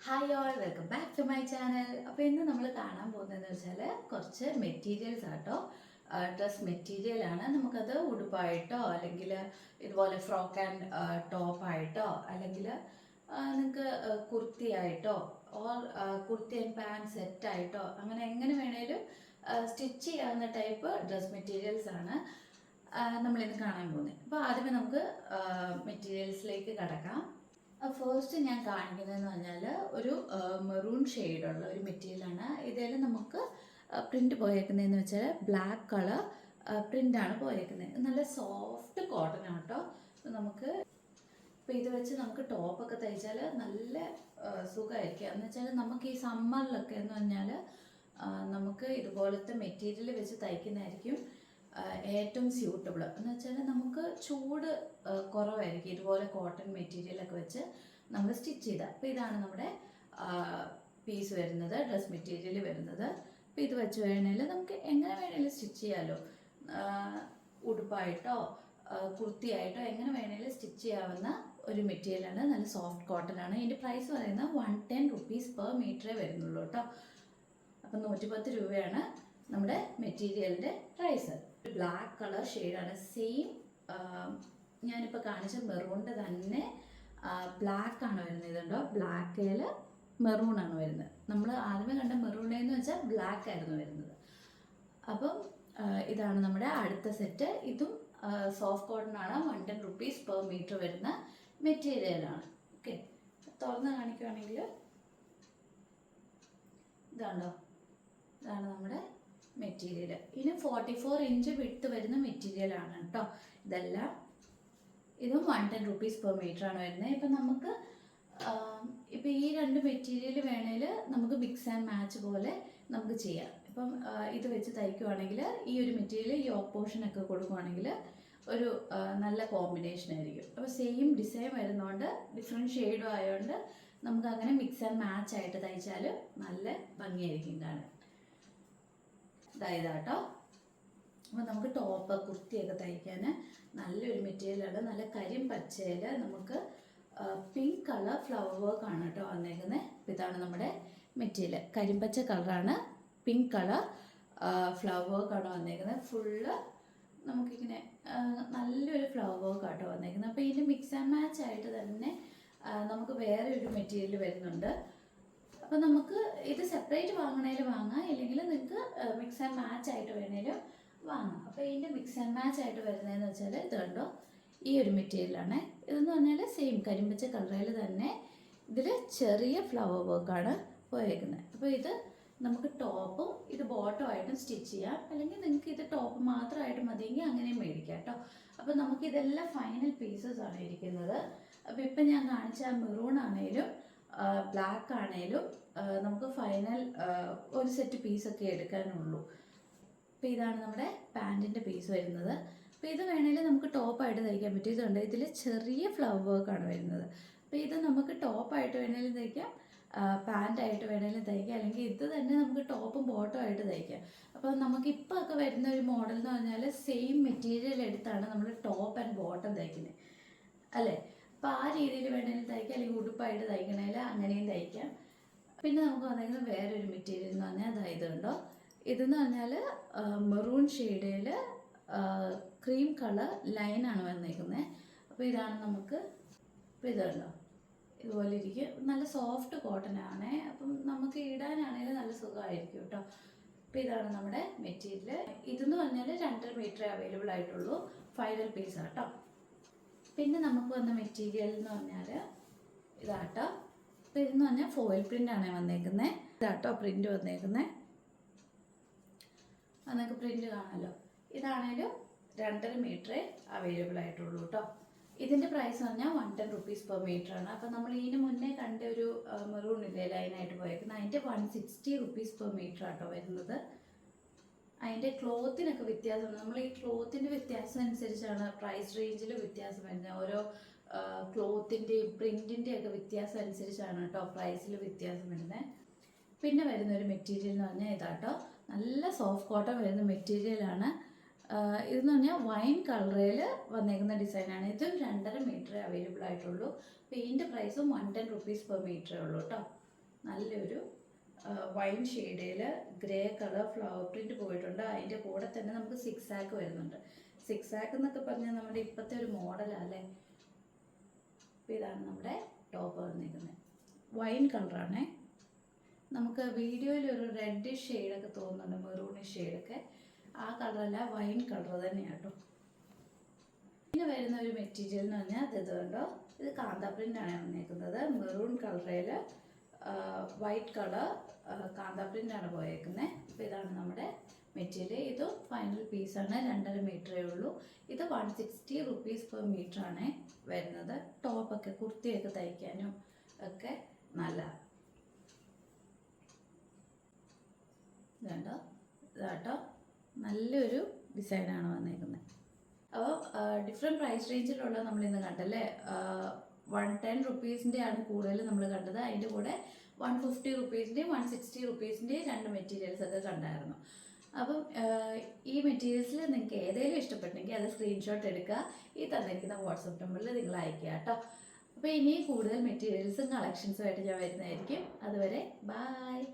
Hi all, welcome back to my channel. അപ്പോൾ ഇന്ന് നമ്മൾ കാണാൻ പോകുന്നതെന്ന് വെച്ചാൽ കുറച്ച് മെറ്റീരിയൽസ് ആട്ടോ. ഡ്രസ് മെറ്റീരിയലാണ്. നമുക്കത് ഉടുപ്പായിട്ടോ അല്ലെങ്കിൽ ഇതുപോലെ ഫ്രോക്ക് ആൻഡ് ടോപ്പായിട്ടോ അല്ലെങ്കിൽ നിങ്ങൾക്ക് കുർത്തിയായിട്ടോ ഓർ കുർത്തി ആൻഡ് പാൻറ് സെറ്റായിട്ടോ അങ്ങനെ എങ്ങനെ വേണേലും സ്റ്റിച്ച് ചെയ്യാവുന്ന ടൈപ്പ് ഡ്രസ് മെറ്റീരിയൽസ് ആണ് നമ്മളിന്ന് കാണാൻ പോകുന്നത്. അപ്പോൾ ആദ്യമേ നമുക്ക് മെറ്റീരിയൽസിലേക്ക് കടക്കാം. ഫസ്റ്റ് ഞാൻ കാണിക്കുന്നതെന്ന് പറഞ്ഞാൽ ഒരു മെറൂൺ ഷെയ്ഡുള്ള ഒരു മെറ്റീരിയലാണ്. ഇതിൽ നമുക്ക് പ്രിൻ്റ് പോയേക്കുന്നതെന്ന് വെച്ചാൽ ബ്ലാക്ക് കളർ പ്രിൻ്റാണ് പോയേക്കുന്നത്. നല്ല സോഫ്റ്റ് കോട്ടൺ ആട്ടോ. നമുക്ക് ഇപ്പോൾ ഇത് വെച്ച് നമുക്ക് ടോപ്പൊക്കെ തയ്ച്ചാൽ നല്ല സുഖമായിരിക്കും. എന്ന് വെച്ചാൽ നമുക്ക് ഈ സമ്മറിലൊക്കെ എന്ന് പറഞ്ഞാൽ നമുക്ക് ഇതുപോലത്തെ മെറ്റീരിയൽ വെച്ച് തയ്ക്കുന്നതായിരിക്കും ഏറ്റവും സ്യൂട്ടബിൾ. എന്ന് വെച്ചാൽ നമുക്ക് ചൂട് കുറവായിരിക്കും ഇതുപോലെ കോട്ടൺ മെറ്റീരിയലൊക്കെ വെച്ച് നമ്മൾ സ്റ്റിച്ച് ചെയ്താൽ. അപ്പോൾ ഇതാണ് നമ്മുടെ പീസ് വരുന്നത്, ഡ്രസ് മെറ്റീരിയൽ വരുന്നത്. അപ്പോൾ ഇത് വെച്ച് വേണമെങ്കിൽ നമുക്ക് എങ്ങനെ വേണമെങ്കിലും സ്റ്റിച്ച് ചെയ്യാമല്ലോ. ഉടുപ്പായിട്ടോ കുർത്തിയായിട്ടോ എങ്ങനെ വേണമെങ്കിലും സ്റ്റിച്ച് ചെയ്യാവുന്ന ഒരു മെറ്റീരിയലാണ്. നല്ല സോഫ്റ്റ് കോട്ടൺ ആണ്. ഇതിൻ്റെ പ്രൈസ് പറയുന്നത് 110 റുപ്പീസ് പെർ മീറ്ററേ വരുന്നുള്ളൂ കേട്ടോ. അപ്പം 110 രൂപയാണ് നമ്മുടെ മെറ്റീരിയലിൻ്റെ പ്രൈസ്. ബ്ലാക്ക് കളർ ഷെയ്ഡാണ്. സെയിം ഞാനിപ്പോൾ കാണിച്ച മെറൂണിൻ്റെ തന്നെ ബ്ലാക്ക് ആണ് വരുന്നത്. ഇതുണ്ടോ, ബ്ലാക്കിൽ മെറൂൺ ആണ് വരുന്നത്. നമ്മൾ ആദ്യമേ കണ്ട മെറൂണെന്ന് വെച്ചാൽ ബ്ലാക്ക് ആയിരുന്നു വരുന്നത്. അപ്പം ഇതാണ് നമ്മുടെ അടുത്ത സെറ്റ്. ഇതും സോഫ്റ്റ് കോട്ടൺ ആണ്. 110 റുപ്പീസ് പെർ മീറ്റർ വരുന്ന മെറ്റീരിയലാണ്. ഓക്കെ, തുറന്ന് കാണിക്കുകയാണെങ്കിൽ ഇതാണോ, ഇതാണ് നമ്മുടെ മെറ്റീരിയൽ. ഇനി 44 ഇഞ്ച് വിട്ട് വരുന്ന മെറ്റീരിയലാണ് കേട്ടോ ഇതെല്ലാം. ഇതും 110 റുപ്പീസ് പെർ മീറ്റർ ആണ് വരുന്നത്. ഇപ്പം നമുക്ക് ഇപ്പം ഈ രണ്ട് മെറ്റീരിയൽ വേണേൽ നമുക്ക് മിക്സ് ആൻഡ് മാച്ച് പോലെ നമുക്ക് ചെയ്യാം. ഇപ്പം ഇത് വെച്ച് തയ്ക്കുവാണെങ്കിൽ ഈ ഒരു മെറ്റീരിയൽ ഈ ഓപ്പോഷനൊക്കെ കൊടുക്കുവാണെങ്കിൽ ഒരു നല്ല കോമ്പിനേഷൻ ആയിരിക്കും. അപ്പോൾ സെയിം ഡിസൈൻ വരുന്നതുകൊണ്ട് ഡിഫറെൻറ്റ് ഷെയ്ഡും ആയതുകൊണ്ട് നമുക്ക് അങ്ങനെ മിക്സ് ആൻഡ് മാച്ച് ആയിട്ട് തയ്ച്ചാൽ നല്ല ഭംഗിയായിരിക്കും കാണാൻ. ഇതായിട്ടോ. അപ്പോൾ നമുക്ക് ടോപ്പ് കുർത്തിയൊക്കെ തയ്ക്കാൻ നല്ലൊരു മെറ്റീരിയലാണ്. നല്ല കരിമ്പച്ചയിൽ നമുക്ക് പിങ്ക് കളർ ഫ്ലവർ വർക്ക് ആണ് കേട്ടോ വന്നേക്കുന്നത്. ഇതാണ് നമ്മുടെ മെറ്റീരിയൽ. കരിമ്പച്ച കളറാണ്, പിങ്ക് കളർ ഫ്ലവർ വർക്കാണ് വന്നേക്കുന്നത്. ഫുള്ള് നമുക്കിങ്ങനെ നല്ലൊരു ഫ്ലവർ വർക്ക് ആട്ടോ വന്നേക്കുന്നത്. അപ്പോൾ ഇതിൽ മിക്സ് ആൻഡ് മാച്ച് ആയിട്ട് തന്നെ നമുക്ക് വേറെ ഒരു മെറ്റീരിയൽ വരുന്നുണ്ട്. അപ്പോൾ നമുക്ക് ഇത് സെപ്പറേറ്റ് വാങ്ങണേലും വാങ്ങാം, ഇല്ലെങ്കിൽ നിങ്ങൾക്ക് മിക്സ് ആൻഡ് മാച്ച് ആയിട്ട് വേണേലും വാങ്ങാം. അപ്പോൾ ഇതിൻ്റെ മിക്സ് ആൻഡ് മാച്ച് ആയിട്ട് വരുന്നതെന്ന് വെച്ചാൽ ഇത് കണ്ടോ, ഈ ഒരു മെറ്റീരിയലാണ്. ഇതെന്ന് പറഞ്ഞാൽ സെയിം കരിമ്പച്ച കളറിൽ തന്നെ ഇതിൽ ചെറിയ ഫ്ലവർ വർക്കാണ് പോയേക്കുന്നത്. അപ്പോൾ ഇത് നമുക്ക് ടോപ്പും ഇത് ബോട്ടമായിട്ടും സ്റ്റിച്ച് ചെയ്യാം, അല്ലെങ്കിൽ നിങ്ങൾക്ക് ഇത് ടോപ്പ് മാത്രമായിട്ട് മതിയെങ്കിൽ അങ്ങനെയും മേടിക്കാം കേട്ടോ. അപ്പോൾ നമുക്കിതെല്ലാം ഫൈനൽ പീസസ് ആണ് ഇരിക്കുന്നത്. അപ്പോൾ ഇപ്പം ഞാൻ കാണിച്ച മെറൂൺ ആണേലും ബ്ലാക്ക് ആണേലും നമുക്ക് ഫൈനൽ ഒരു സെറ്റ് പീസൊക്കെ എടുക്കാനുള്ളൂ. അപ്പോൾ ഇതാണ് നമ്മുടെ പാൻറ്റിൻ്റെ പീസ് വരുന്നത്. അപ്പോൾ ഇത് വേണമെങ്കിൽ നമുക്ക് ടോപ്പായിട്ട് തയ്ക്കാൻ പറ്റും. ഇതുണ്ട്, ഇതിൽ ചെറിയ ഫ്ലവർ വർക്കാണ് വരുന്നത്. അപ്പോൾ ഇത് നമുക്ക് ടോപ്പായിട്ട് വേണമെങ്കിലും തയ്ക്കാം, പാൻറ്റായിട്ട് വേണമെങ്കിലും തയ്ക്കാം, അല്ലെങ്കിൽ ഇത് തന്നെ നമുക്ക് ടോപ്പും ബോട്ടും ആയിട്ട് തയ്ക്കാം. അപ്പോൾ നമുക്കിപ്പോൾ ഒക്കെ വരുന്ന ഒരു മോഡൽ എന്ന് പറഞ്ഞാൽ സെയിം മെറ്റീരിയൽ എടുത്താണ് നമ്മൾ ടോപ്പ് ആൻഡ് ബോട്ടം തയ്ക്കുന്നത് അല്ലേ. അപ്പോൾ ആ രീതിയിൽ വേണമെങ്കിലും തയ്ക്കാം, അല്ലെങ്കിൽ ഉടുപ്പായിട്ട് തയ്ക്കണമെങ്കിൽ അങ്ങനെയും തയ്ക്കാം. പിന്നെ നമുക്ക് വന്നിരിക്കുന്നത് വേറൊരു മെറ്റീരിയൽ എന്ന് പറഞ്ഞാൽ അതായത് കണ്ടോ, ഇതെന്ന് പറഞ്ഞാൽ മെറൂൺ ഷെയ്ഡിൽ ക്രീം കളർ ലൈനാണ് വന്നിരിക്കുന്നത്. അപ്പോൾ ഇതാണ് നമുക്ക്, ഇപ്പോൾ ഇത് കണ്ടോ, ഇതുപോലെ ഇരിക്കും. നല്ല സോഫ്റ്റ് കോട്ടൺ ആണ്. അപ്പം നമുക്ക് ഇടാനാണെങ്കിലും നല്ല സുഖമായിരിക്കും കേട്ടോ. അപ്പോൾ ഇതാണ് നമ്മുടെ മെറ്റീരിയൽ. ഇതെന്ന് പറഞ്ഞാൽ 2.5 മീറ്റർ അവൈലബിൾ ആയിട്ടുള്ളൂ. ഫൈനൽ പീസ് കേട്ടോ. പിന്നെ നമുക്ക് വന്ന മെറ്റീരിയൽ എന്ന് പറഞ്ഞാൽ ഇതാട്ടോ. അപ്പോൾ ഇതെന്ന് പറഞ്ഞാൽ ഫോയിൽ പ്രിൻ്റാണ് വന്നേക്കുന്നത്. ഇതാട്ടോ പ്രിൻ്റ് വന്നേക്കുന്നത്. നിങ്ങൾക്ക് പ്രിൻ്റ് കാണാമല്ലോ. ഇതാണേലും 2.5 മീറ്ററേ അവൈലബിൾ ആയിട്ടുള്ളൂ കേട്ടോ. ഇതിൻ്റെ പ്രൈസ് പറഞ്ഞാൽ 110 റുപ്പീസ് പെർ മീറ്റർ ആണ്. അപ്പോൾ നമ്മൾ ഇതിന് മുന്നേ കണ്ട ഒരു മെറൂൺ ഇല്ലേ ലൈനായിട്ട് പോയേക്കുന്നത്, അതിൻ്റെ 160 റുപ്പീസ് പെർ മീറ്റർ ആട്ടോ വരുന്നത്. അതിൻ്റെ ക്ലോത്തിനൊക്കെ വ്യത്യാസമുണ്ട്. നമ്മൾ ഈ ക്ലോത്തിൻ്റെ വ്യത്യാസം അനുസരിച്ചാണ് പ്രൈസ് റേഞ്ചിൽ വ്യത്യാസം വരുന്നത്. ഓരോ ക്ലോത്തിൻ്റെയും പ്രിൻറ്റിൻ്റെയും ഒക്കെ വ്യത്യാസം അനുസരിച്ചാണ് കേട്ടോ പ്രൈസിൽ വ്യത്യാസം വരുന്നത്. പിന്നെ വരുന്ന ഒരു മെറ്റീരിയൽ എന്ന് പറഞ്ഞാൽ ഇതാട്ടോ, നല്ല സോഫ്റ്റ് കോട്ടൺ വരുന്ന മെറ്റീരിയലാണ്. ഇതെന്ന് പറഞ്ഞാൽ വൈൻ കളറിൽ വന്നേക്കുന്ന ഡിസൈനാണ്. ഇതും 2.5 മീറ്റർ അവൈലബിൾ ആയിട്ടുള്ളൂ. അപ്പോൾ ഇതിൻ്റെ പ്രൈസും 110 റുപ്പീസ് പെർ മീറ്ററേ ഉള്ളൂ കേട്ടോ. നല്ലൊരു വൈൻ ഷെയ്ഡിൽ ഗ്രേ കളർ ഫ്ലവർ പ്രിന്റ് പോയിട്ടുണ്ട്. അതിൻ്റെ കൂടെ തന്നെ നമുക്ക് സിക്സ് ആക്ക് വരുന്നുണ്ട്. സിക്സ് ആക്ക് എന്നൊക്കെ പറഞ്ഞാൽ നമ്മുടെ ഇപ്പോഴത്തെ ഒരു മോഡലല്ലേ. അപ്പോൾ ഇതാണ് നമ്മുടെ ടോപ്പ് വന്നിരിക്കുന്നത്. വൈൻ കളറാണേ. നമുക്ക് വീഡിയോയിൽ ഒരു റെഡ് ഷെയ്ഡൊക്കെ തോന്നുന്നുണ്ട്, മെറൂണിഷ് ഷെയ്ഡൊക്കെ. ആ കളറല്ല, വൈൻ കളർ തന്നെയാണ് കേട്ടോ. പിന്നെ വരുന്ന ഒരു മെറ്റീരിയൽ എന്ന് പറഞ്ഞാൽ ഇത് കണ്ടോ, ഇത് കാന്ത പ്രിൻ്റാണ് വന്നേക്കുന്നത്. മെറൂൺ കളറിൽ വൈറ്റ് കളർ കാന്ത പ്രിൻ്റാണ് പോയേക്കുന്നത്. അപ്പോൾ ഇതാണ് നമ്മുടെ മെറ്റീരിയൽ. ഇത് ഫൈനൽ പീസാണ്, 2.5 മീറ്ററേ ഉള്ളൂ. ഇത് 160 റുപ്പീസ് പെർ മീറ്ററാണ് വരുന്നത്. ടോപ്പൊക്കെ കുർത്തിയൊക്കെ തയ്ക്കാനും ഒക്കെ നല്ല ഇതുണ്ടോ, ഇതാട്ടോ നല്ലൊരു ഡിസൈനാണ് വന്നേക്കുന്നത്. അപ്പോൾ ഡിഫറെൻറ്റ് പ്രൈസ് റേഞ്ചിലുള്ള നമ്മളിന്ന് കണ്ടല്ലേ. 110 റുപ്പീസിൻ്റെ ആണ് കൂടുതൽ നമ്മൾ കണ്ടത്. അതിൻ്റെ കൂടെ 150 റുപ്പീസിൻ്റെയും 160 റുപ്പീസിൻ്റെയും 2 മെറ്റീരിയൽസ് ഒക്കെ കണ്ടായിരുന്നു. അപ്പം ഈ മെറ്റീരിയൽസിൽ നിങ്ങൾക്ക് ഏതെങ്കിലും ഇഷ്ടപ്പെട്ടെങ്കിൽ അത് സ്ക്രീൻഷോട്ട് എടുക്കുക, ഈ തന്നിരിക്കുന്ന വാട്സപ്പ് നമ്പറിൽ നിങ്ങൾ അയക്കുക കേട്ടോ. അപ്പോൾ ഇനി കൂടുതൽ മെറ്റീരിയൽസും കളക്ഷൻസും ആയിട്ട് ഞാൻ വരുന്നതായിരിക്കും. അതുവരെ ബായ്.